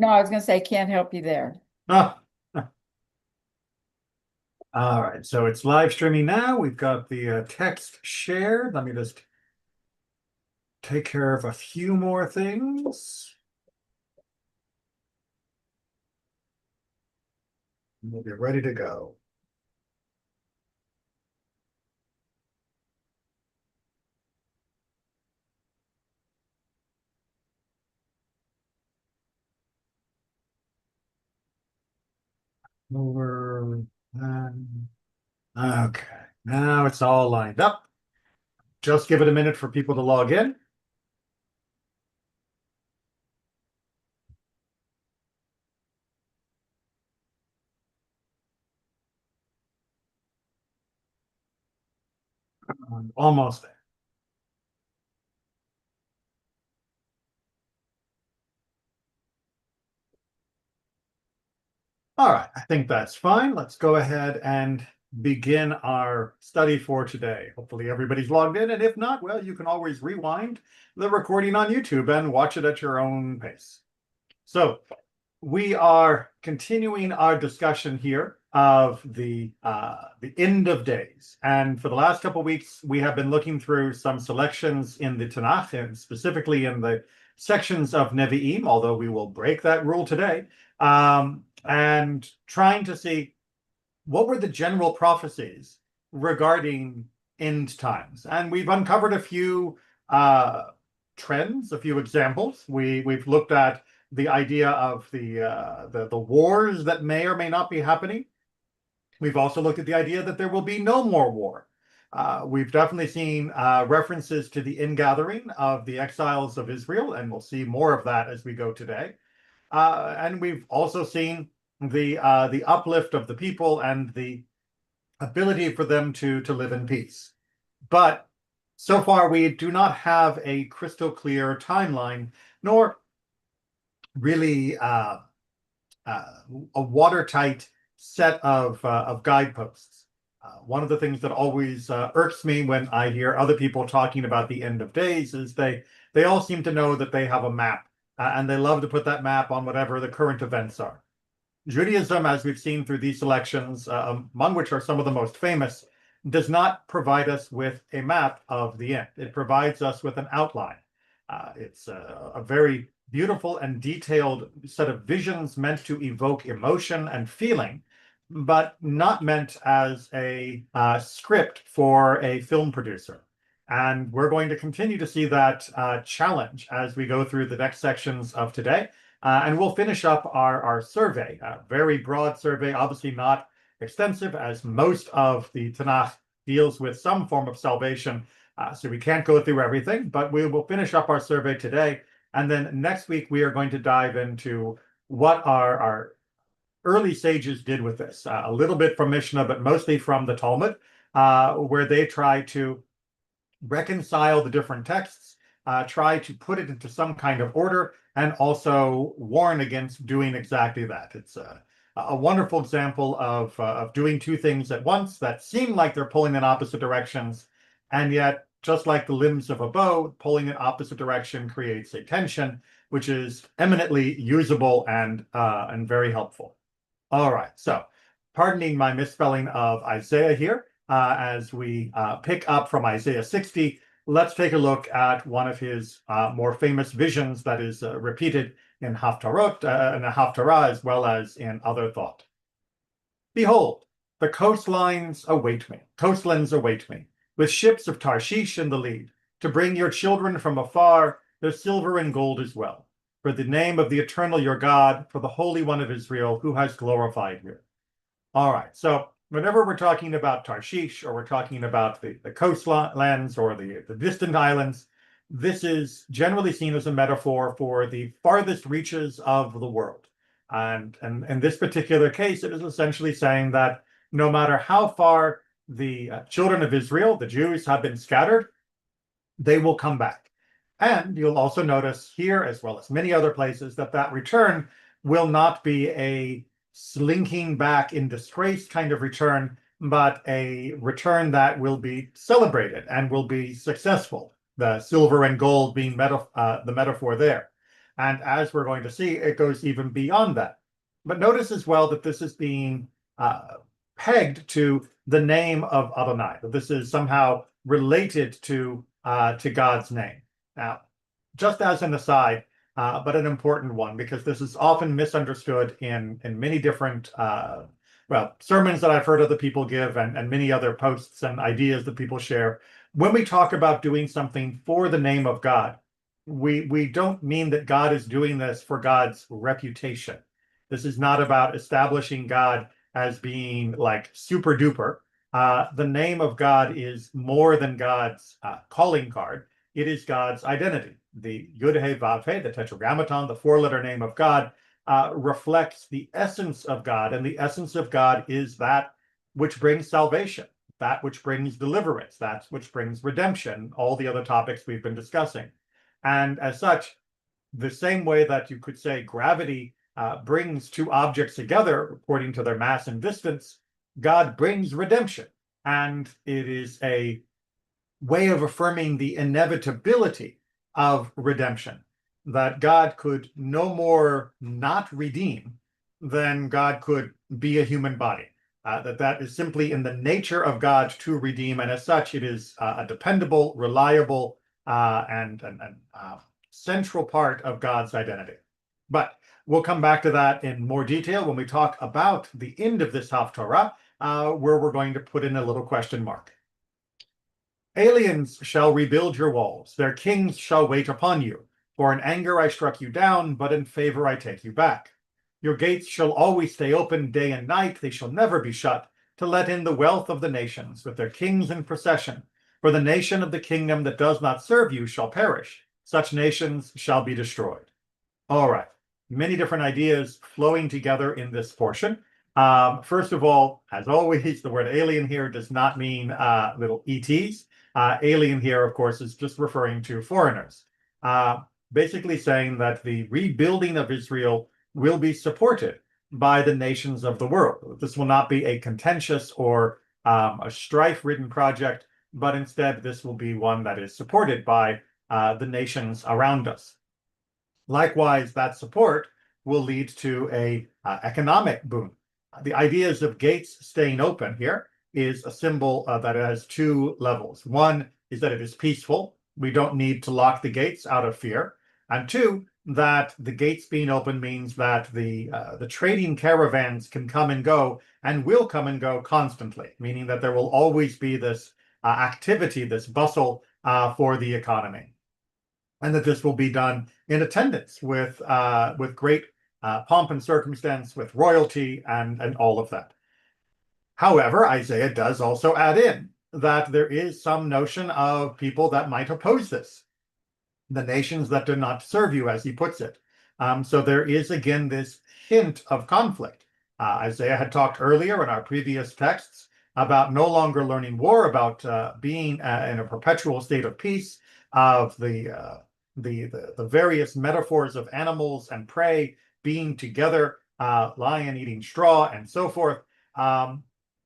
No, I was gonna say, can't help you there. Ah, all right, so it's live streaming now. We've got the text shared. Let me just take care of a few more things. We'll be ready to go. Over. Okay, now it's all lined up. Just give it a minute for people to log in. Almost there. All right, I think that's fine. Let's go ahead and begin our study for today. Hopefully everybody's logged in, and if not, well, you can always rewind the recording on YouTube and watch it at your own pace. So we are continuing our discussion here of the end of days. And for the last couple of weeks, we have been looking through some selections in the Tanakh, and specifically in the sections of Nevi'im, although we will break that rule today, and trying to see what were the general prophecies regarding end times. And we've uncovered a few trends, a few examples. We've looked at the idea of the wars that may or may not be happening. We've also looked at the idea that there will be no more war. We've definitely seen references to the ingathering of the exiles of Israel, and we'll see more of that as we go today. And we've also seen the uplift of the people and the ability for them to live in peace. But so far, we do not have a crystal clear timeline, nor really a watertight set of guideposts. One of the things that always irks me when I hear other people talking about the end of days is they all seem to know that they have a map, and they love to put that map on whatever the current events are. Judaism, as we've seen through these selections, among which are some of the most famous, does not provide us with a map of the end. It provides us with an outline. It's a very beautiful and detailed set of visions meant to evoke emotion and feeling, but not meant as a script for a film producer. And we're going to continue to see that challenge as we go through the next sections of today. And we'll finish up our survey, a very broad survey, obviously not extensive, as most of the Tanakh deals with some form of salvation. So we can't go through everything, but we will finish up our survey today. And then next week, we are going to dive into what our early sages did with this. A little bit from Mishnah, but mostly from the Talmud, where they try to reconcile the different texts, try to put it into some kind of order, and also warn against doing exactly that. It's a wonderful example of doing two things at once that seem like they're pulling in opposite directions, and yet, just like the limbs of a bow, pulling in opposite direction creates a tension, which is eminently usable and very helpful. All right, so pardoning my misspelling of Isaiah here, as we pick up from Isaiah 60, let's take a look at one of his more famous visions that is repeated in Haftarot, in the Haftarah, as well as in other thought. Behold, the coastlands await me, with ships of Tarshish in the lead, to bring your children from afar, their silver and gold as well, for the name of the eternal your God, for the Holy One of Israel, who has glorified you. All right, so whenever we're talking about Tarshish, or we're talking about the coastlands or the distant islands, this is generally seen as a metaphor for the farthest reaches of the world. And in this particular case, it is essentially saying that no matter how far the children of Israel, the Jews, have been scattered, they will come back. And you'll also notice here, as well as many other places, that return will not be a slinking back in disgrace kind of return, but a return that will be celebrated and will be successful. The silver and gold being the metaphor there. And as we're going to see, it goes even beyond that. But notice as well that this is being pegged to the name of Adonai, that this is somehow related to God's name. Now, just as an aside, but an important one, because this is often misunderstood in many different sermons that I've heard other people give, and many other posts and ideas that people share. When we talk about doing something for the name of God, we don't mean that God is doing this for God's reputation. This is not about establishing God as being like super duper. The name of God is more than God's calling card. It is God's identity. The Yud He Vav He, the Tetragrammaton, the four-letter name of God, reflects the essence of God, and the essence of God is that which brings salvation, that which brings deliverance, that which brings redemption, all the other topics we've been discussing. And as such, the same way that you could say gravity brings two objects together according to their mass and distance, God brings redemption. And it is a way of affirming the inevitability of redemption, that God could no more not redeem than God could be a human body. That is simply in the nature of God to redeem, and as such, it is a dependable, reliable, and central part of God's identity. But we'll come back to that in more detail when we talk about the end of this Haftorah, where we're going to put in a little question mark. Aliens shall rebuild your walls, their kings shall wait upon you. For in anger I struck you down, but in favor I take you back. Your gates shall always stay open day and night, they shall never be shut, to let in the wealth of the nations, with their kings in procession. For the nation of the kingdom that does not serve you shall perish, such nations shall be destroyed. All right, many different ideas flowing together in this portion. First of all, as always, the word alien here does not mean little ETs. Alien here, of course, is just referring to foreigners, basically saying that the rebuilding of Israel will be supported by the nations of the world. This will not be a contentious or a strife-ridden project, but instead this will be one that is supported by the nations around us. Likewise, that support will lead to a economic boom. The ideas of gates staying open here is a symbol that has two levels. One is that it is peaceful. We don't need to lock the gates out of fear. And two, that the gates being open means that the trading caravans can come and go and will come and go constantly, meaning that there will always be this activity, this bustle for the economy. And that this will be done in attendance with great pomp and circumstance, with royalty and all of that. However, Isaiah does also add in that there is some notion of people that might oppose this, the nations that do not serve you, as he puts it. So there is again this hint of conflict. Isaiah had talked earlier in our previous texts about no longer learning war, about being in a perpetual state of peace, of the various metaphors of animals and prey being together, lion eating straw, and so forth.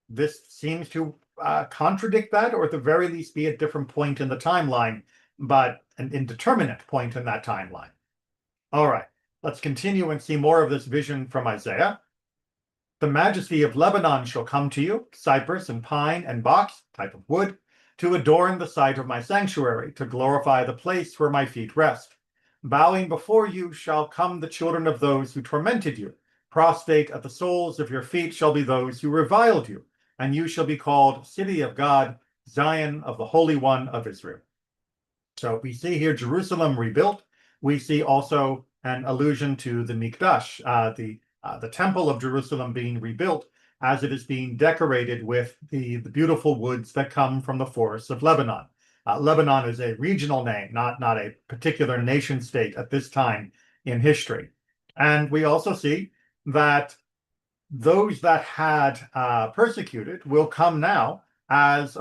This seems to contradict that, or at the very least be a different point in the timeline, but an indeterminate point in that timeline. All right, let's continue and see more of this vision from Isaiah. The majesty of Lebanon shall come to you, cypress and pine and box, type of wood, to adorn the site of my sanctuary, to glorify the place where my feet rest. Bowing before you shall come the children of those who tormented you. Prostrate at the soles of your feet shall be those who reviled you, and you shall be called City of God, Zion of the Holy One of Israel. So we see here Jerusalem rebuilt. We see also an allusion to the Mikdash, the temple of Jerusalem being rebuilt as it is being decorated with the beautiful woods that come from the forests of Lebanon. Lebanon is a regional name, not a particular nation state at this time in history. And we also see that those that had persecuted will come now as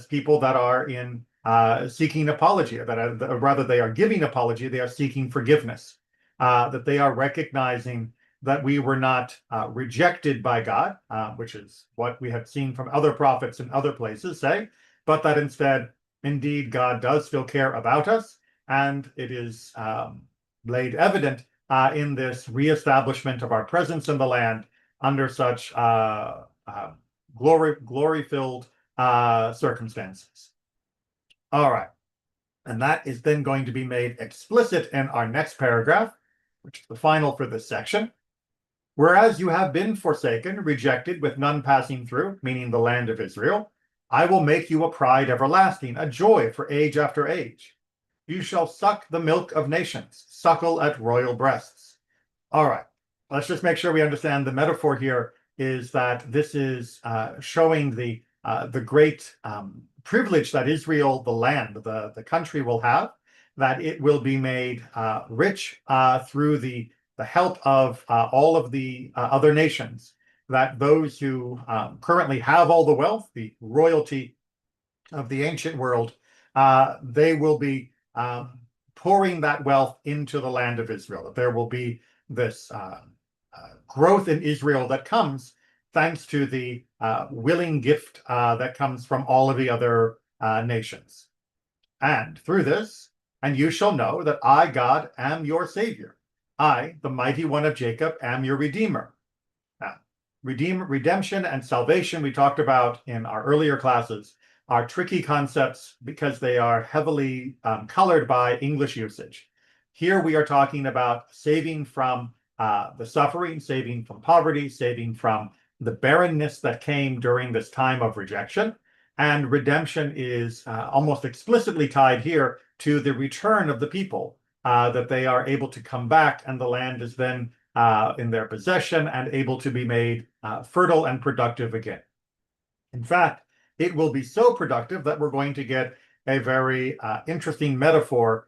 people that are in seeking apology, rather they are giving apology, they are seeking forgiveness, that they are recognizing that we were not rejected by God, which is what we have seen from other prophets in other places say, but that instead, indeed, God does still care about us, and it is laid evident in this reestablishment of our presence in the land under such glory-filled circumstances. All right. And that is then going to be made explicit in our next paragraph, which is the final for this section. Whereas you have been forsaken, rejected, with none passing through, meaning the land of Israel, I will make you a pride everlasting, a joy for age after age. You shall suck the milk of nations, suckle at royal breasts. All right, let's just make sure we understand the metaphor here is that this is showing the great privilege that Israel, the land, the country will have, that it will be made rich through the help of all of the other nations, that those who currently have all the wealth, the royalty of the ancient world, they will be pouring that wealth into the land of Israel, that there will be this growth in Israel that comes thanks to the willing gift that comes from all of the other nations. And through this, and you shall know that I, God, am your Savior. I, the mighty one of Jacob, am your Redeemer. Now, redemption and salvation we talked about in our earlier classes are tricky concepts because they are heavily colored by English usage. Here we are talking about saving from the suffering, saving from poverty, saving from the barrenness that came during this time of rejection. And redemption is almost explicitly tied here to the return of the people, that they are able to come back and the land is then in their possession and able to be made fertile and productive again. In fact, it will be so productive that we're going to get a very interesting metaphor,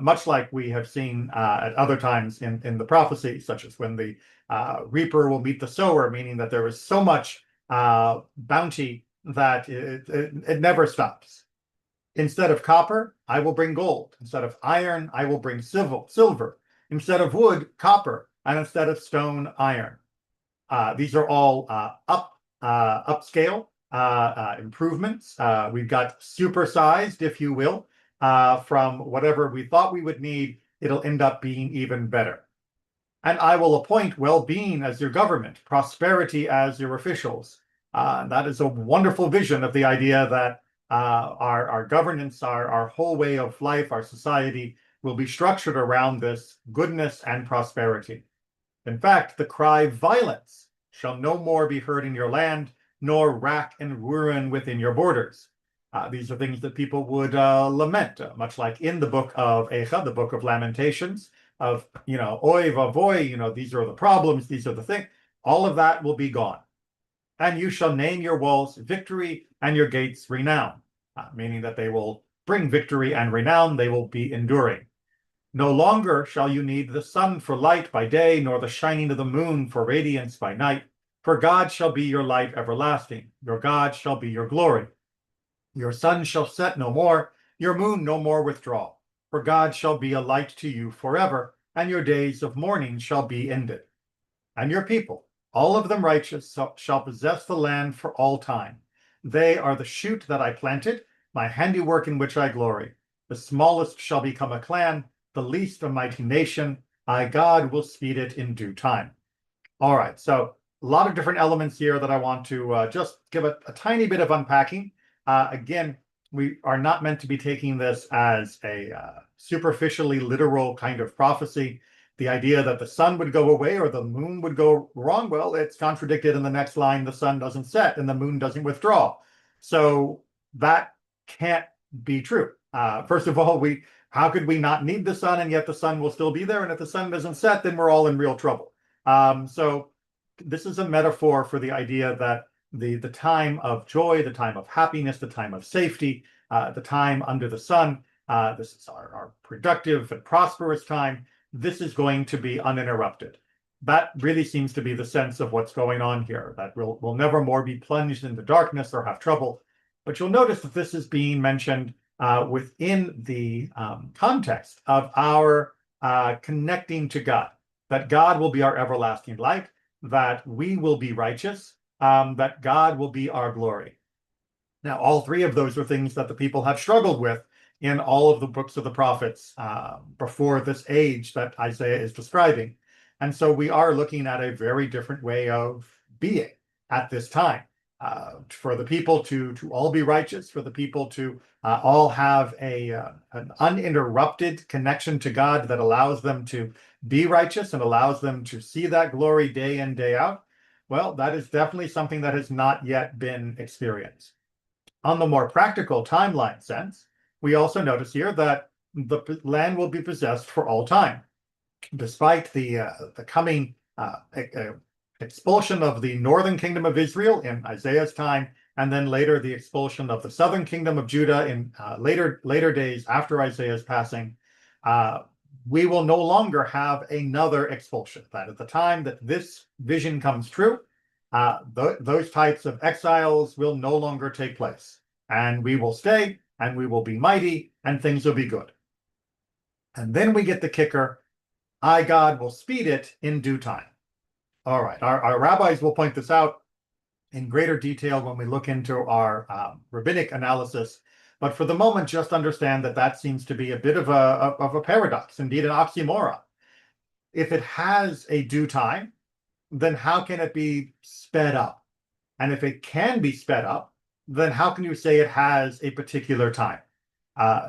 much like we have seen at other times in the prophecy, such as when the reaper will meet the sower, meaning that there is so much bounty that it never stops. Instead of copper, I will bring gold. Instead of iron, I will bring silver. Instead of wood, copper. And instead of stone, iron. These are all upscale improvements. We've got supersized, if you will, from whatever we thought we would need. It'll end up being even better. And I will appoint well-being as your government, prosperity as your officials. That is a wonderful vision of the idea that our governance, our whole way of life, our society will be structured around this goodness and prosperity. In fact, the cry violence shall no more be heard in your land, nor rack and ruin within your borders. These are things that people would lament, much like in the book of Eicha, the book of Lamentations, of, oy vavoy, these are the problems, these are the things. All of that will be gone. And you shall name your walls victory and your gates renown, meaning that they will bring victory and renown, they will be enduring. No longer shall you need the sun for light by day, nor the shining of the moon for radiance by night, for God shall be your light everlasting, your God shall be your glory. Your sun shall set no more, your moon no more withdraw, for God shall be a light to you forever, and your days of mourning shall be ended. And your people, all of them righteous, shall possess the land for all time. They are the shoot that I planted, my handiwork in which I glory. The smallest shall become a clan, the least a mighty nation. I, God, will speed it in due time. All right, so a lot of different elements here that I want to just give a tiny bit of unpacking. Again, we are not meant to be taking this as a superficially literal kind of prophecy. The idea that the sun would go away or the moon would go wrong, well, it's contradicted in the next line. The sun doesn't set and the moon doesn't withdraw. So that can't be true. First of all, how could we not need the sun and yet the sun will still be there? And if the sun doesn't set, then we're all in real trouble. So this is a metaphor for the idea that the time of joy, the time of happiness, the time of safety, the time under the sun, this is our productive and prosperous time. This is going to be uninterrupted. That really seems to be the sense of what's going on here, that we'll never more be plunged into darkness or have trouble. But you'll notice that this is being mentioned within the context of our connecting to God, that God will be our everlasting light, that we will be righteous, that God will be our glory. Now, all three of those are things that the people have struggled with in all of the books of the prophets before this age that Isaiah is describing. And so we are looking at a very different way of being at this time. For the people to all be righteous, for the people to all have an uninterrupted connection to God that allows them to be righteous and allows them to see that glory day in, day out. Well, that is definitely something that has not yet been experienced. On the more practical timeline sense, we also notice here that the land will be possessed for all time, despite the coming expulsion of the northern kingdom of Israel in Isaiah's time, and then later the expulsion of the southern kingdom of Judah in later days after Isaiah's passing. We will no longer have another expulsion. That at the time that this vision comes true, those types of exiles will no longer take place, and we will stay, and we will be mighty, and things will be good. And then we get the kicker: I, God, will speed it in due time. All right, our rabbis will point this out in greater detail when we look into our rabbinic analysis. But for the moment, just understand that that seems to be a bit of a paradox, indeed an oxymoron. If it has a due time, then how can it be sped up? And if it can be sped up, then how can you say it has a particular time?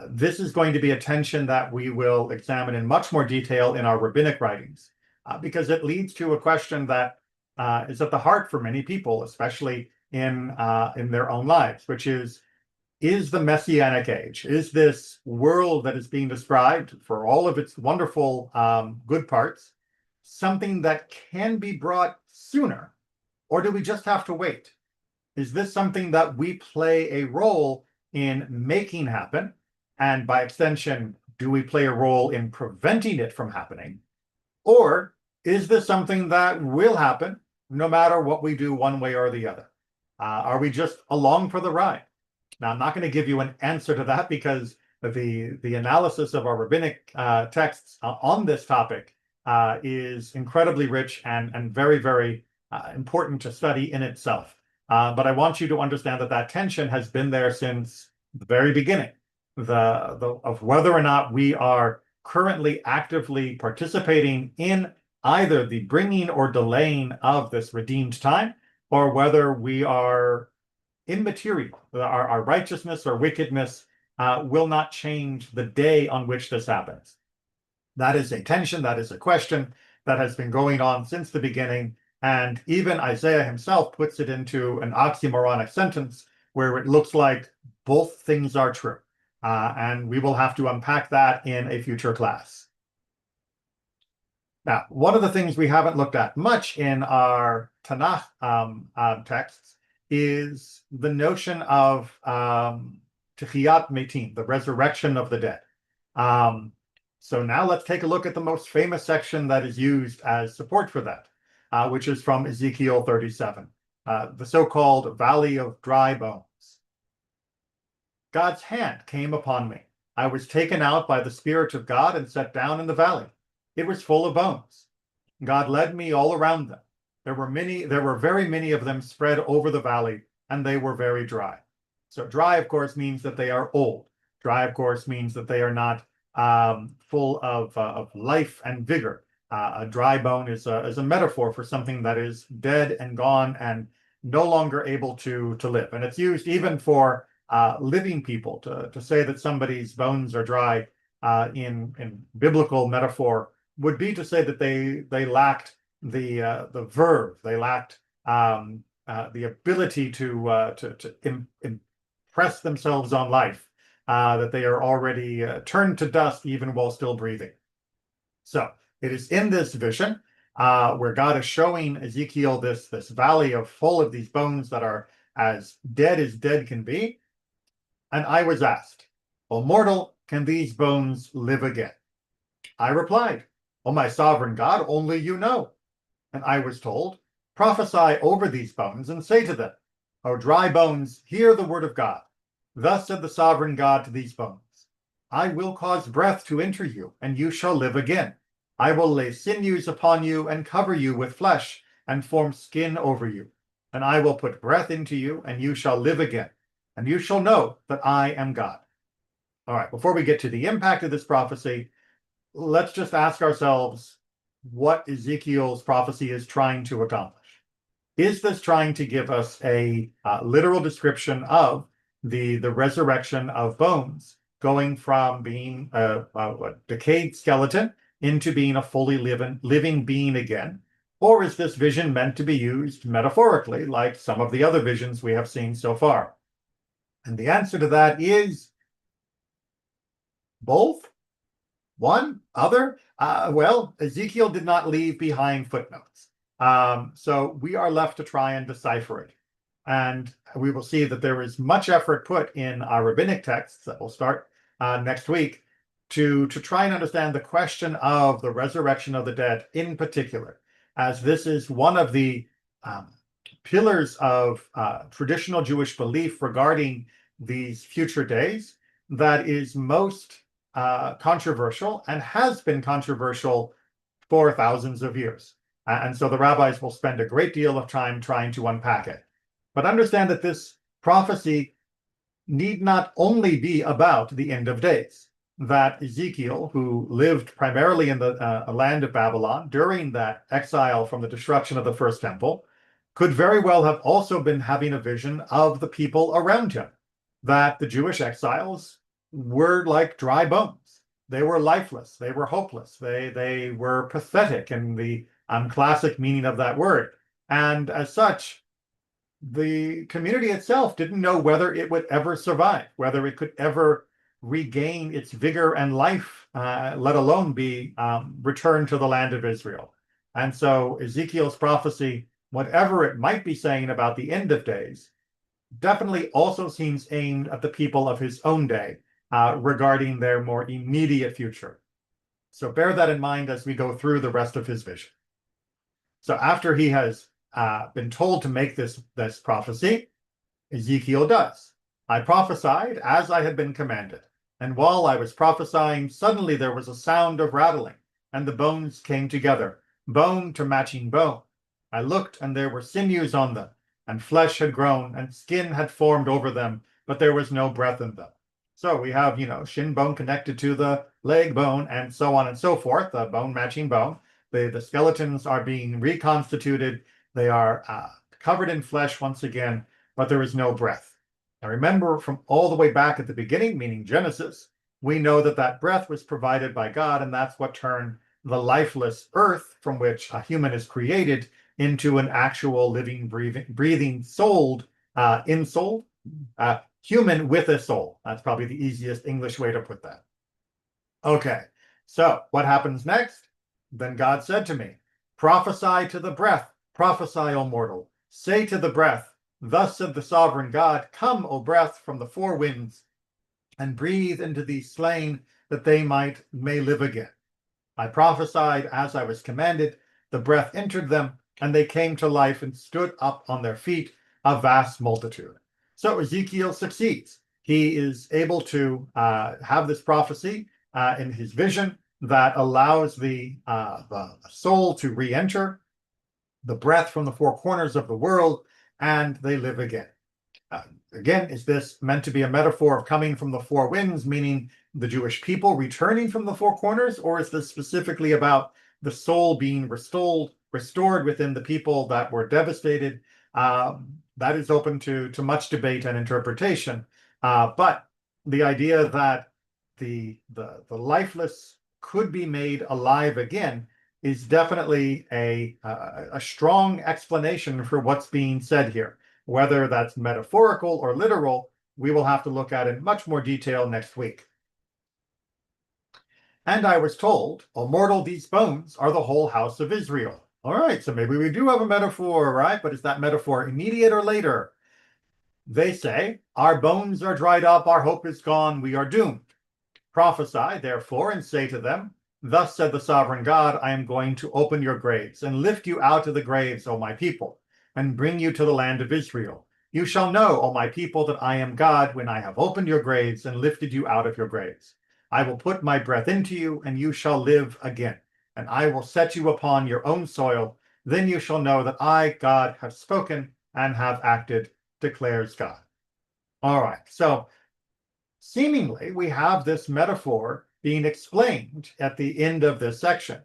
This is going to be a tension that we will examine in much more detail in our rabbinic writings, because it leads to a question that is at the heart for many people, especially in their own lives, which is the Messianic age, is this world that is being described for all of its wonderful good parts, something that can be brought sooner, or do we just have to wait? Is this something that we play a role in making happen? And by extension, do we play a role in preventing it from happening? Or is this something that will happen no matter what we do one way or the other? Are we just along for the ride? Now, I'm not going to give you an answer to that, because the analysis of our rabbinic texts on this topic is incredibly rich and very, very important to study in itself. But I want you to understand that that tension has been there since the very beginning, of whether or not we are currently actively participating in either the bringing or delaying of this redeemed time, or whether we are immaterial. Our righteousness or wickedness will not change the day on which this happens. That is a tension, that is a question that has been going on since the beginning. And even Isaiah himself puts it into an oxymoronic sentence where it looks like both things are true. And we will have to unpack that in a future class. Now, one of the things we haven't looked at much in our Tanakh texts is the notion of Techiyat Metim, the resurrection of the dead. So now let's take a look at the most famous section that is used as support for that, which is from Ezekiel 37, the so-called Valley of Dry Bones. God's hand came upon me. I was taken out by the Spirit of God and set down in the valley. It was full of bones. God led me all around them. There were very many of them spread over the valley, and they were very dry. So dry, of course, means that they are old. Dry, of course, means that they are not full of life and vigor. A dry bone is a metaphor for something that is dead and gone and no longer able to live. And it's used even for living people to say that somebody's bones are dry in biblical metaphor would be to say that they lacked the verve, they lacked the ability to impress themselves on life, that they are already turned to dust even while still breathing. So it is in this vision where God is showing Ezekiel this valley full of these bones that are as dead can be. And I was asked, O mortal, can these bones live again? I replied, O my sovereign God, only you know. And I was told, prophesy over these bones and say to them, O dry bones, hear the word of God. Thus said the sovereign God to these bones, I will cause breath to enter you, and you shall live again. I will lay sinews upon you and cover you with flesh and form skin over you. And I will put breath into you, and you shall live again. And you shall know that I am God. All right, before we get to the impact of this prophecy, let's just ask ourselves what Ezekiel's prophecy is trying to accomplish. Is this trying to give us a literal description of the resurrection of bones, going from being a decayed skeleton into being a fully living being again? Or is this vision meant to be used metaphorically, like some of the other visions we have seen so far? And the answer to that is both. One, other. Well, Ezekiel did not leave behind footnotes. So we are left to try and decipher it. And we will see that there is much effort put in our rabbinic texts that will start next week to try and understand the question of the resurrection of the dead in particular, as this is one of the pillars of traditional Jewish belief regarding these future days that is most controversial and has been controversial for thousands of years. And so the rabbis will spend a great deal of time trying to unpack it. But understand that this prophecy need not only be about the end of days, that Ezekiel, who lived primarily in the land of Babylon during that exile from the destruction of the first temple, could very well have also been having a vision of the people around him, that the Jewish exiles were like dry bones. They were lifeless. They were hopeless. They were pathetic in the classic meaning of that word. And as such, the community itself didn't know whether it would ever survive, whether it could ever regain its vigor and life, let alone be returned to the land of Israel. And so Ezekiel's prophecy, whatever it might be saying about the end of days, definitely also seems aimed at the people of his own day, regarding their more immediate future. So bear that in mind as we go through the rest of his vision. So after he has been told to make this prophecy, Ezekiel does. I prophesied as I had been commanded, and while I was prophesying, suddenly there was a sound of rattling, and the bones came together, bone to matching bone. I looked, and there were sinews on them, and flesh had grown, and skin had formed over them, but there was no breath in them. So we have, shin bone connected to the leg bone, and so on and so forth, the bone matching bone. The skeletons are being reconstituted. They are covered in flesh once again, but there is no breath. Now remember, from all the way back at the beginning, meaning Genesis, we know that that breath was provided by God, and that's what turned the lifeless earth from which a human is created into an actual living, breathing souled, human with a soul. That's probably the easiest English way to put that. Okay, so what happens next? Then God said to me, prophesy to the breath, prophesy, O mortal. Say to the breath, thus said the sovereign God, come, O breath, from the four winds, and breathe into these slain, that they may live again. I prophesied as I was commanded. The breath entered them, and they came to life and stood up on their feet, a vast multitude. So Ezekiel succeeds. He is able to have this prophecy in his vision that allows the soul to re-enter the breath from the four corners of the world, and they live again. Again, is this meant to be a metaphor of coming from the four winds, meaning the Jewish people returning from the four corners, or is this specifically about the soul being restored within the people that were devastated? That is open to much debate and interpretation. But the idea that the lifeless could be made alive again is definitely a strong explanation for what's being said here. Whether that's metaphorical or literal, we will have to look at in much more detail next week. And I was told, O mortal, these bones are the whole house of Israel. All right, so maybe we do have a metaphor, right? But is that metaphor immediate or later? They say, our bones are dried up, our hope is gone, we are doomed. Prophesy, therefore, and say to them, thus said the sovereign God, I am going to open your graves and lift you out of the graves, O my people, and bring you to the land of Israel. You shall know, O my people, that I am God when I have opened your graves and lifted you out of your graves. I will put my breath into you, and you shall live again. And I will set you upon your own soil. Then you shall know that I, God, have spoken and have acted, declares God. All right, so seemingly we have this metaphor being explained at the end of this section,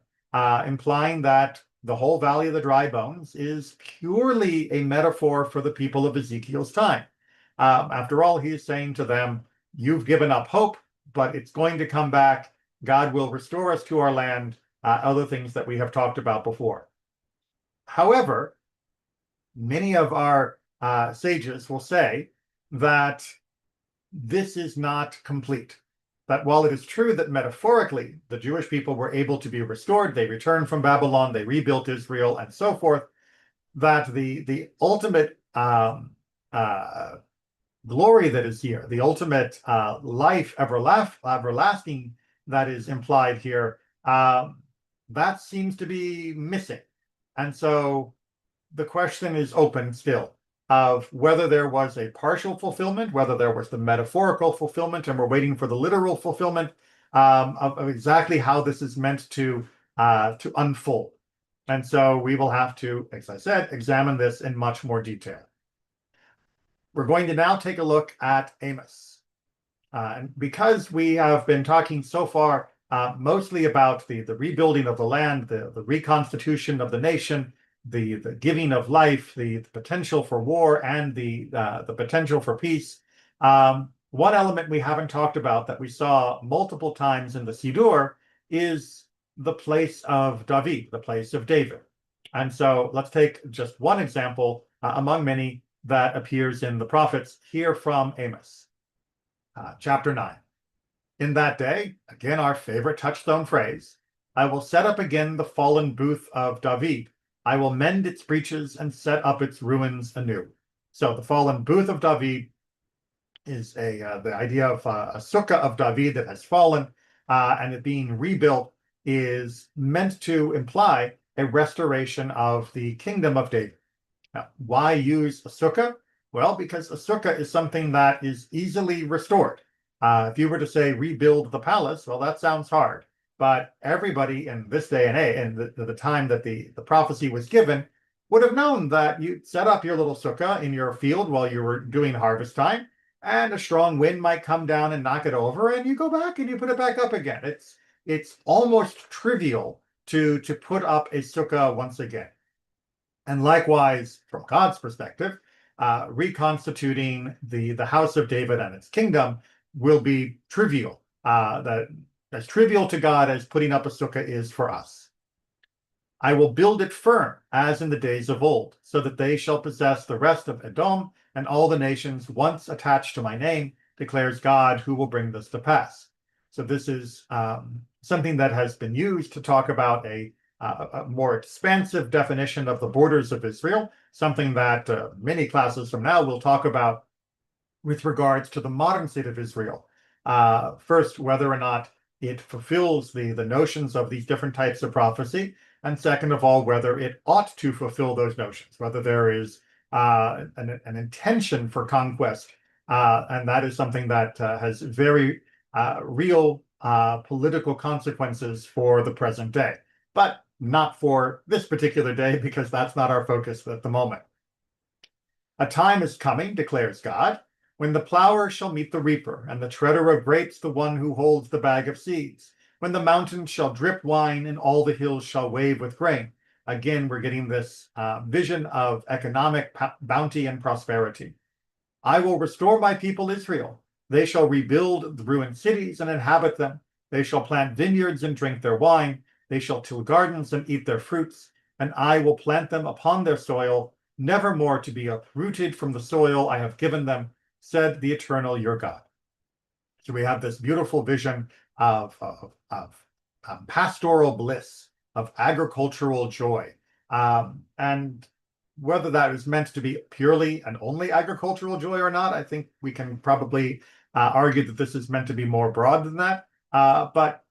implying that the whole Valley of the Dry Bones is purely a metaphor for the people of Ezekiel's time. After all, he is saying to them, you've given up hope, but it's going to come back. God will restore us to our land, other things that we have talked about before. However, many of our sages will say that this is not complete. That while it is true that metaphorically the Jewish people were able to be restored, they returned from Babylon, they rebuilt Israel, and so forth, that the ultimate glory that is here, the ultimate life everlasting that is implied here, that seems to be missing. And so the question is open still of whether there was a partial fulfillment, whether there was the metaphorical fulfillment, and we're waiting for the literal fulfillment of exactly how this is meant to unfold. And so we will have to, as I said, examine this in much more detail. We're going to now take a look at Amos. And because we have been talking so far mostly about the rebuilding of the land, the reconstitution of the nation, the giving of life, the potential for war, and the potential for peace. One element we haven't talked about that we saw multiple times in the Siddur is the place of David, the place of David. And so let's take just one example among many that appears in the prophets here from Amos, chapter 9. In that day, again, our favorite touchstone phrase, I will set up again the fallen booth of David. I will mend its breaches and set up its ruins anew. So the fallen booth of David is the idea of a sukkah of David that has fallen, and it being rebuilt is meant to imply a restoration of the kingdom of David. Now, why use a sukkah? Well, because a sukkah is something that is easily restored. If you were to say rebuild the palace, well, that sounds hard. But everybody in this day and age, and the time that the prophecy was given, would have known that you set up your little sukkah in your field while you were doing harvest time, and a strong wind might come down and knock it over, and you go back and you put it back up again. It's almost trivial to put up a sukkah once again. And likewise, from God's perspective, reconstituting the house of David and its kingdom will be trivial. That as trivial to God as putting up a sukkah is for us. I will build it firm as in the days of old, so that they shall possess the rest of Edom and all the nations once attached to my name, declares God, who will bring this to pass. So this is something that has been used to talk about a more expansive definition of the borders of Israel, something that many classes from now will talk about with regards to the modern state of Israel. First, whether or not it fulfills the notions of these different types of prophecy, and second of all, whether it ought to fulfill those notions, whether there is an intention for conquest, and that is something that has very real political consequences for the present day, but not for this particular day, because that's not our focus at the moment. A time is coming, declares God, when the plower shall meet the reaper, and the treader of grapes the one who holds the bag of seeds, when the mountains shall drip wine and all the hills shall wave with grain. Again, we're getting this vision of economic bounty and prosperity. I will restore my people Israel. They shall rebuild the ruined cities and inhabit them. They shall plant vineyards and drink their wine. They shall till gardens and eat their fruits, and I will plant them upon their soil, never more to be uprooted from the soil I have given them, said the eternal your God. So we have this beautiful vision of pastoral bliss, of agricultural joy. And whether that is meant to be purely and only agricultural joy or not, I think we can probably argue that this is meant to be more broad than that. But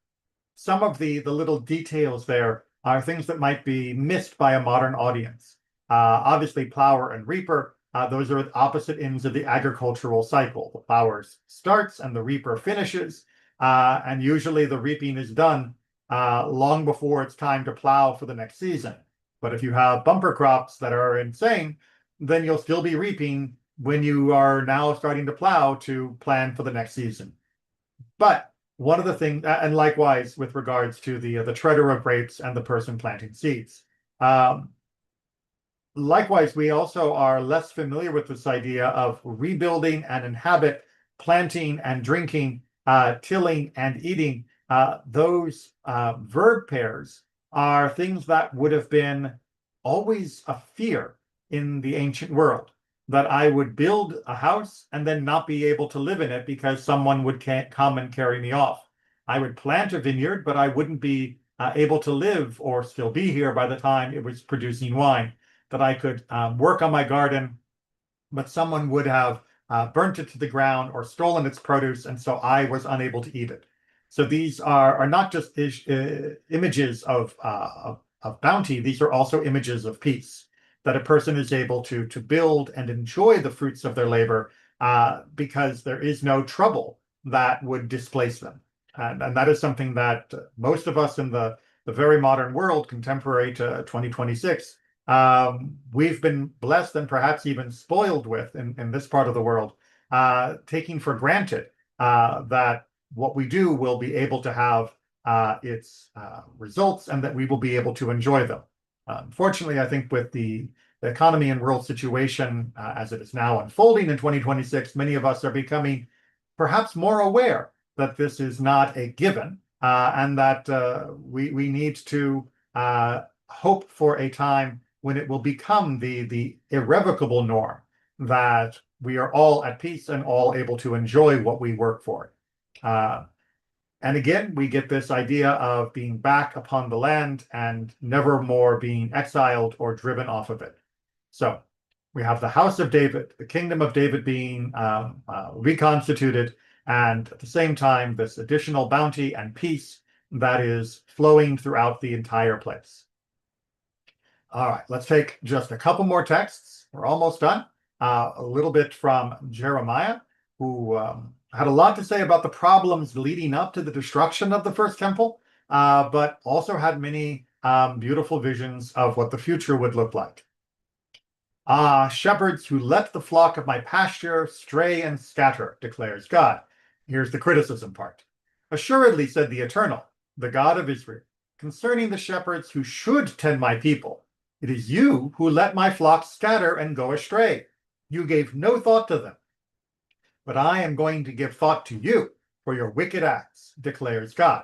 some of the little details there are things that might be missed by a modern audience. Obviously, plower and reaper, those are at opposite ends of the agricultural cycle. The plower starts and the reaper finishes, and usually the reaping is done long before it's time to plow for the next season. But if you have bumper crops that are insane, then you'll still be reaping when you are now starting to plow to plan for the next season. But one of the things, and likewise with regards to the treader of grapes and the person planting seeds. Likewise, we also are less familiar with this idea of rebuilding and inhabit, planting and drinking, tilling and eating. Those verb pairs are things that would have been always a fear in the ancient world, that I would build a house and then not be able to live in it because someone would come and carry me off. I would plant a vineyard, but I wouldn't be able to live or still be here by the time it was producing wine. That I could work on my garden, but someone would have burnt it to the ground or stolen its produce, and so I was unable to eat it. So these are not just images of bounty, these are also images of peace, that a person is able to build and enjoy the fruits of their labor because there is no trouble that would displace them. And that is something that most of us in the very modern world, contemporary to 2026, we've been blessed and perhaps even spoiled with in this part of the world, taking for granted that what we do will be able to have its results and that we will be able to enjoy them. Unfortunately, I think with the economy and world situation as it is now unfolding in 2026, many of us are becoming perhaps more aware that this is not a given and that we need to hope for a time when it will become the irrevocable norm that we are all at peace and all able to enjoy what we work for. And again, we get this idea of being back upon the land and never more being exiled or driven off of it. So we have the house of David, the kingdom of David being reconstituted, and at the same time, this additional bounty and peace that is flowing throughout the entire place. All right, let's take just a couple more texts. We're almost done. A little bit from Jeremiah, who had a lot to say about the problems leading up to the destruction of the first temple, but also had many beautiful visions of what the future would look like. Shepherds who let the flock of my pasture stray and scatter, declares God. Here's the criticism part. Assuredly, said the Eternal, the God of Israel, concerning the shepherds who should tend my people, it is you who let my flock scatter and go astray. You gave no thought to them. But I am going to give thought to you for your wicked acts, declares God.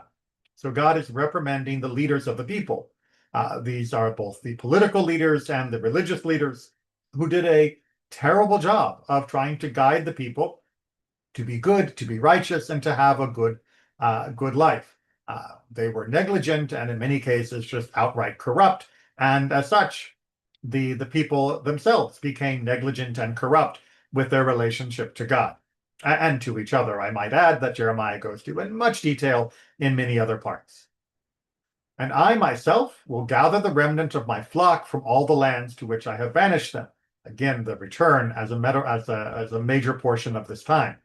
So God is reprimanding the leaders of the people. These are both the political leaders and the religious leaders who did a terrible job of trying to guide the people to be good, to be righteous, and to have a good life. They were negligent and in many cases just outright corrupt. And as such, the people themselves became negligent and corrupt with their relationship to God and to each other. I might add that Jeremiah goes to in much detail in many other parts. And I myself will gather the remnant of my flock from all the lands to which I have banished them. Again, the return as a major portion of this time.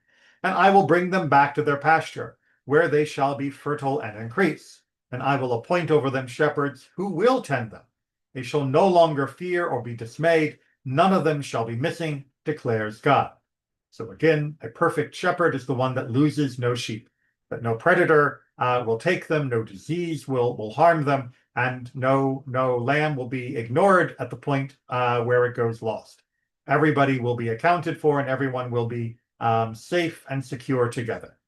And I will bring them back to their pasture, where they shall be fertile and increase. And I will appoint over them shepherds who will tend them. They shall no longer fear or be dismayed. None of them shall be missing, declares God. So again, a perfect shepherd is the one that loses no sheep, that no predator will take them, no disease will harm them, and no lamb will be ignored at the point where it goes lost. Everybody will be accounted for and everyone will be safe and secure together.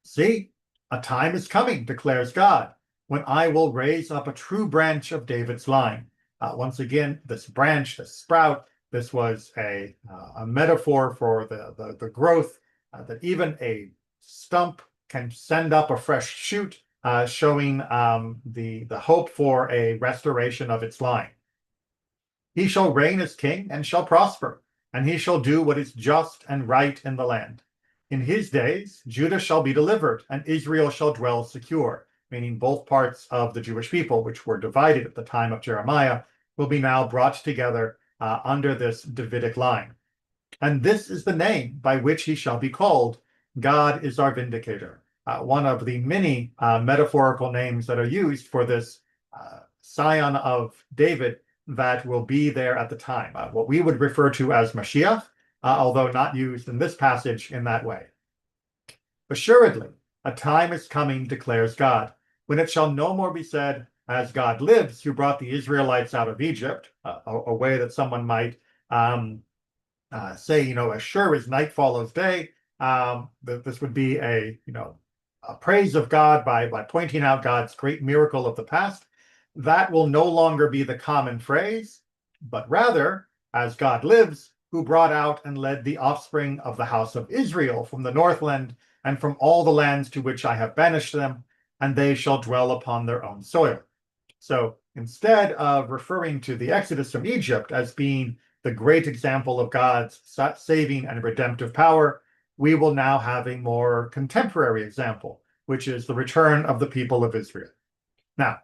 See, a time is coming, declares God, when I will raise up a true branch of David's line. Once again, this branch, this sprout, this was a metaphor for the growth, that even a stump can send up a fresh shoot, showing the hope for a restoration of its line. He shall reign as king and shall prosper, and he shall do what is just and right in the land. In his days, Judah shall be delivered, and Israel shall dwell secure, meaning both parts of the Jewish people, which were divided at the time of Jeremiah, will be now brought together under this Davidic line. And this is the name by which he shall be called. God is our vindicator. One of the many metaphorical names that are used for this scion of David that will be there at the time. What we would refer to as Mashiach although not used in this passage in that way. Assuredly, a time is coming, declares God, when it shall no more be said, as God lives, who brought the Israelites out of Egypt, a way that someone might say, as sure as night follows day, that this would be a praise of God by pointing out God's great miracle of the past. That will no longer be the common phrase, but rather, as God lives, who brought out and led the offspring of the house of Israel from the northland and from all the lands to which I have banished them, and they shall dwell upon their own soil. So instead of referring to the Exodus from Egypt as being the great example of God's saving and redemptive power, we will now have a more contemporary example, which is the return of the people of Israel. Now,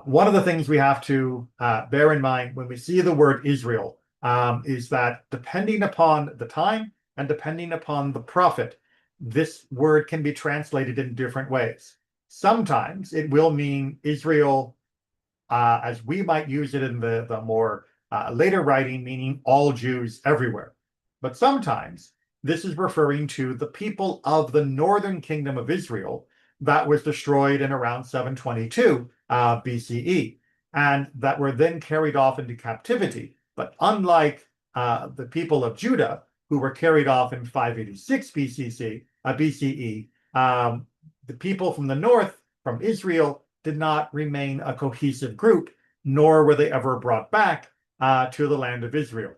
one of the things we have to bear in mind when we see the word Israel is that depending upon the time and depending upon the prophet, this word can be translated in different ways. Sometimes it will mean Israel as we might use it in the more later writing, meaning all Jews everywhere. But sometimes this is referring to the people of the northern kingdom of Israel that was destroyed in around 722 BCE, and that were then carried off into captivity. But unlike the people of Judah, who were carried off in 586 BCE, the people from the north, from Israel, did not remain a cohesive group, nor were they ever brought back to the land of Israel.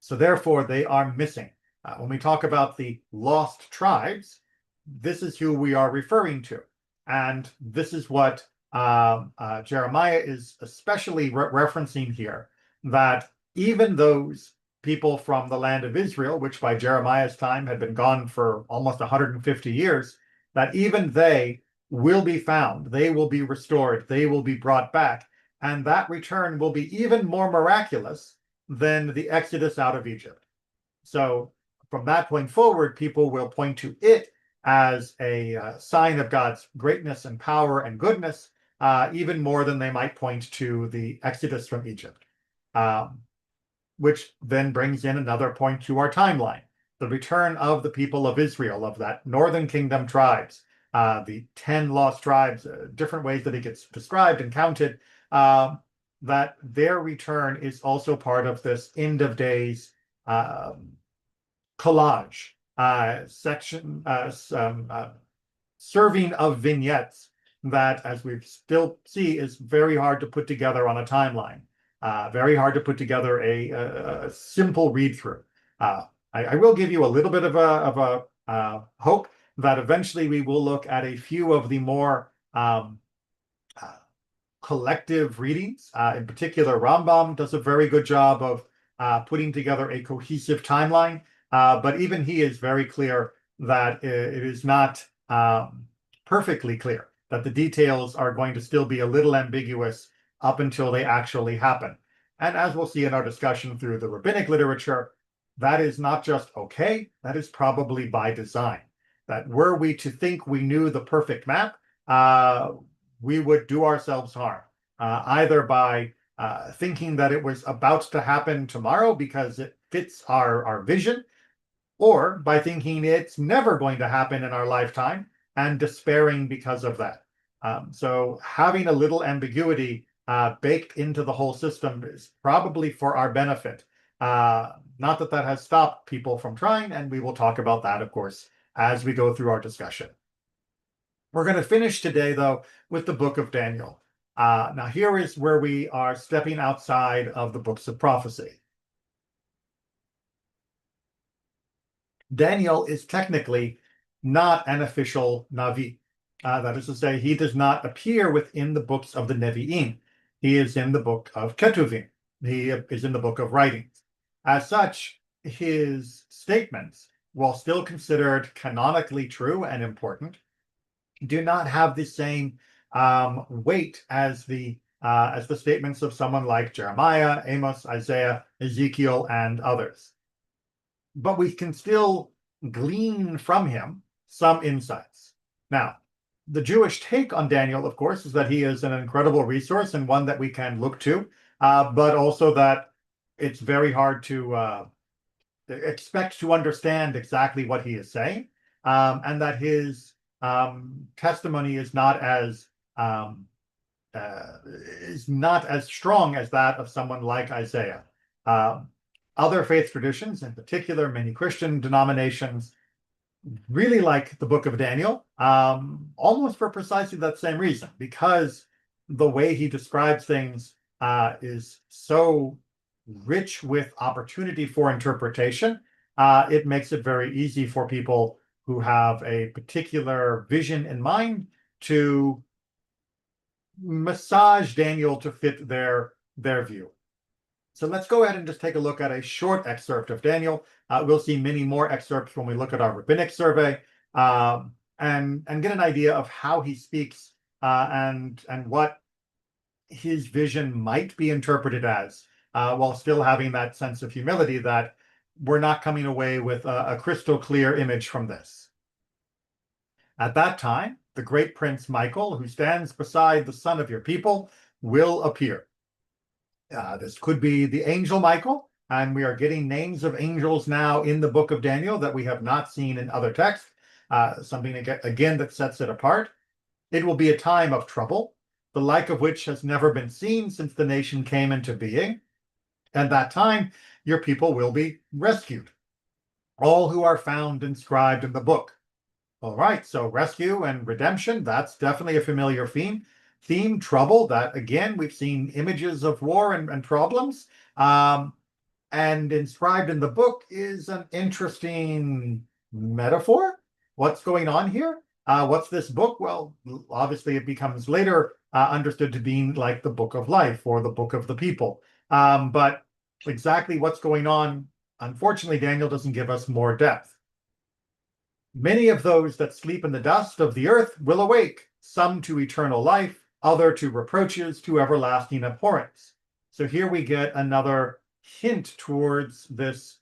So therefore, they are missing. When we talk about the lost tribes, this is who we are referring to. And this is what Jeremiah is especially referencing here, that even those people from the land of Israel, which by Jeremiah's time had been gone for almost 150 years, that even they will be found, they will be restored, they will be brought back, and that return will be even more miraculous than the Exodus out of Egypt. So from that point forward, people will point to it as a sign of God's greatness and power and goodness, even more than they might point to the Exodus from Egypt. Which then brings in another point to our timeline, the return of the people of Israel, of that northern kingdom tribes, the 10 lost tribes, different ways that it gets described and counted, that their return is also part of this end of days collage section, serving of vignettes that, as we still see, is very hard to put together on a timeline. Very hard to put together a simple read-through. I will give you a little bit of a hope that eventually we will look at a few of the more collective readings. In particular, Rambam does a very good job of putting together a cohesive timeline, but even he is very clear that it is not perfectly clear, that the details are going to still be a little ambiguous up until they actually happen. And as we'll see in our discussion through the rabbinic literature, that is not just okay, that is probably by design. That were we to think we knew the perfect map, we would do ourselves harm, either by thinking that it was about to happen tomorrow because it fits our vision, or by thinking it's never going to happen in our lifetime and despairing because of that. So having a little ambiguity baked into the whole system is probably for our benefit. Not that that has stopped people from trying, and we will talk about that, of course, as we go through our discussion. We're going to finish today, though, with the book of Daniel. Now, here is where we are stepping outside of the books of prophecy. Daniel is technically not an official Navi. That is to say, he does not appear within the books of the Nevi'im. He is in the book of Ketuvim. He is in the book of writings. As such, his statements, while still considered canonically true and important, do not have the same weight as the statements of someone like Jeremiah, Amos, Isaiah, Ezekiel, and others. But we can still glean from him some insights. Now, the Jewish take on Daniel, of course, is that he is an incredible resource and one that we can look to, but also that it's very hard to expect to understand exactly what he is saying, and that his testimony is not as strong as that of someone like Isaiah. Other faith traditions, in particular, many Christian denominations, really like the book of Daniel, almost for precisely that same reason, because the way he describes things is so rich with opportunity for interpretation. It makes it very easy for people who have a particular vision in mind to massage Daniel to fit their view. So let's go ahead and just take a look at a short excerpt of Daniel. We'll see many more excerpts when we look at our rabbinic survey, and get an idea of how he speaks, and what his vision might be interpreted as, while still having that sense of humility that we're not coming away with a crystal clear image from this. At that time, the great prince Michael, who stands beside the son of your people, will appear. This could be the angel Michael, and we are getting names of angels now in the book of Daniel that we have not seen in other texts, something again that sets it apart. It will be a time of trouble, the like of which has never been seen since the nation came into being. At that time, your people will be rescued, all who are found inscribed in the book. All right, so rescue and redemption, that's definitely a familiar theme. Trouble, that again, we've seen images of war and problems. And inscribed in the book is an interesting metaphor. What's going on here? What's this book? Well, obviously it becomes later understood to be like the book of life or the book of the people. But exactly what's going on, unfortunately, Daniel doesn't give us more depth. Many of those that sleep in the dust of the earth will awake, some to eternal life, other to reproaches, to everlasting abhorrence. So here we get another hint towards this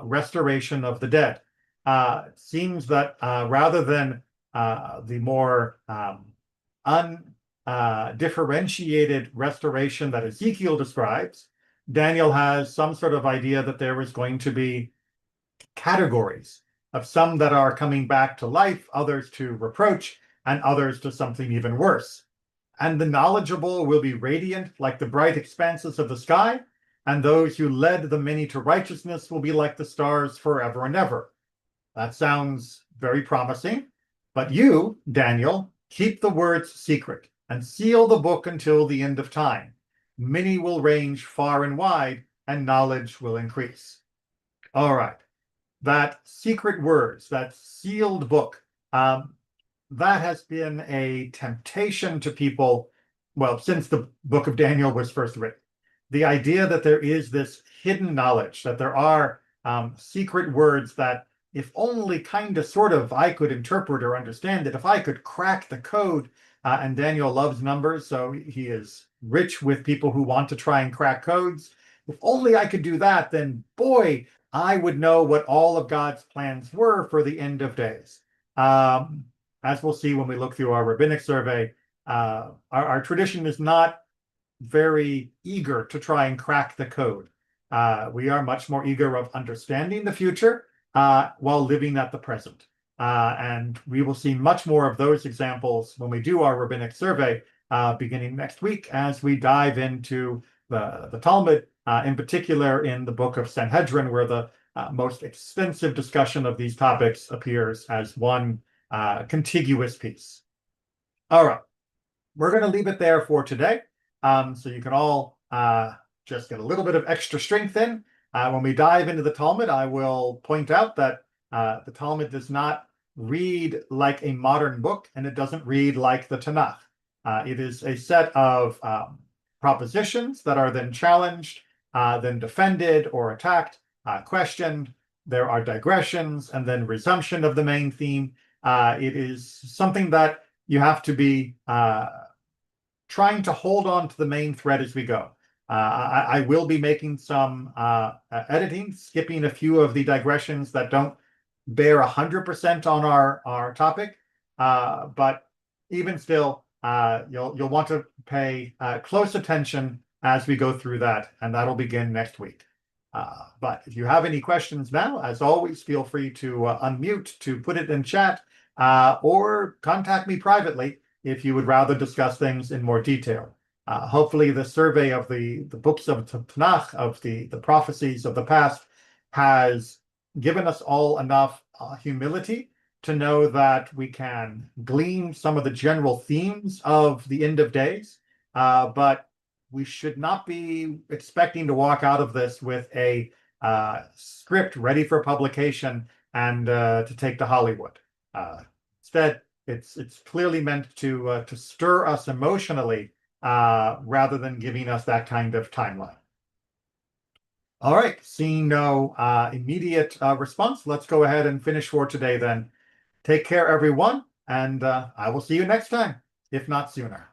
restoration of the dead. It seems that rather than the more undifferentiated restoration that Ezekiel describes, Daniel has some sort of idea that there is going to be categories of some that are coming back to life, others to reproach, and others to something even worse. And the knowledgeable will be radiant like the bright expanses of the sky, and those who led the many to righteousness will be like the stars forever and ever. That sounds very promising, but you, Daniel, keep the words secret and seal the book until the end of time. Many will range far and wide, and knowledge will increase. All right. That secret words, that sealed book, that has been a temptation to people, well, since the book of Daniel was first written. The idea that there is this hidden knowledge, that there are secret words that if only kind of sort of I could interpret or understand it, if I could crack the code, and Daniel loves numbers, so he is rich with people who want to try and crack codes. If only I could do that, then boy, I would know what all of God's plans were for the end of days. As we'll see when we look through our rabbinic survey, our tradition is not very eager to try and crack the code. We are much more eager of understanding the future while living at the present. And we will see much more of those examples when we do our rabbinic survey beginning next week as we dive into the Talmud, in particular in the book of Sanhedrin, where the most extensive discussion of these topics appears as one contiguous piece. All right, we're going to leave it there for today, so you can all just get a little bit of extra strength in. When we dive into the Talmud, I will point out that the Talmud does not read like a modern book, and it doesn't read like the Tanakh. It is a set of propositions that are then challenged, then defended or attacked, questioned. There are digressions and then resumption of the main theme. It is something that you have to be trying to hold on to the main thread as we go. I will be making some editing, skipping a few of the digressions that don't bear 100% on our topic, but even still, you'll want to pay close attention as we go through that, and that'll begin next week. But if you have any questions now, as always, feel free to unmute, to put it in chat, or contact me privately if you would rather discuss things in more detail. Hopefully the survey of the books of Tanakh, of the prophecies of the past, has given us all enough humility to know that we can glean some of the general themes of the end of days, but we should not be expecting to walk out of this with a script ready for publication and to take to Hollywood. Instead, it's clearly meant to stir us emotionally rather than giving us that kind of timeline. All right, seeing no immediate response, let's go ahead and finish for today then. Take care, everyone, and I will see you next time, if not sooner.